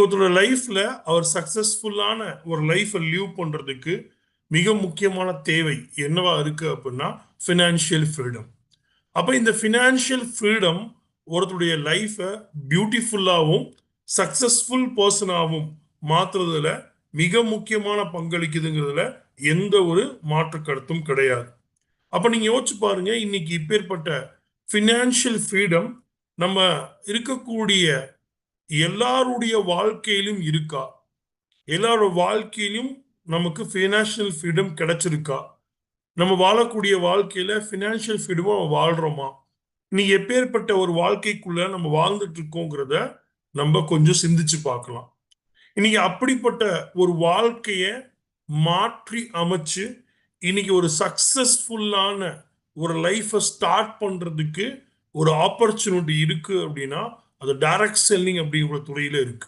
ஒருத்தரோட லைஃப்ல அவர் சக்சஸ்ஃபுல்லான ஒரு லைஃப்பை லீவ் பண்றதுக்கு மிக முக்கியமான தேவை என்னவா இருக்கு அப்படின்னா ஃபினான்ஷியல் ஃப்ரீடம். அப்ப இந்த ஃபினான்ஷியல் ஃப்ரீடம் ஒருத்தருடைய லைஃப்பை பியூட்டிஃபுல்லாகவும் சக்சஸ்ஃபுல் பர்சனாகவும் மாத்துறதுல மிக முக்கியமான பங்களிக்குதுங்கிறதுல எந்த ஒரு மாற்று கருத்தும் கிடையாது. அப்ப நீங்க யோசிச்சு பாருங்க, இன்னைக்கு இப்பேற்பட்ட ஃபினான்ஷியல் ஃப்ரீடம் நம்ம இருக்கக்கூடிய எல்லாருடைய வாழ்க்கையிலும் இருக்கா? எல்லாரோட வாழ்க்கையிலும் நமக்கு ஃபினான்ஷியல் ஃப்ரீடம் கிடைச்சிருக்கா? நம்ம வாழக்கூடிய வாழ்க்கையில ஃபினான்ஷியல் ஃப்ரீடமா வாழ்றோமா? நீ எப்பேற்பட்ட ஒரு வாழ்க்கைக்குள்ள நம்ம வாழ்ந்துட்டு இருக்கோங்கிறத நம்ம கொஞ்சம் சிந்திச்சு பார்க்கலாம். இன்னைக்கு அப்படிப்பட்ட ஒரு வாழ்க்கைய மாற்றி அமைச்சு இன்னைக்கு ஒரு சக்சஸ்ஃபுல்லான ஒரு லைஃப்பை ஸ்டார்ட் பண்றதுக்கு ஒரு ஆப்பர்ச்சுனிட்டி இருக்கு அப்படின்னா அது டைரக்ட் செல்லிங் அப்படிங்கிற துறையில இருக்கு.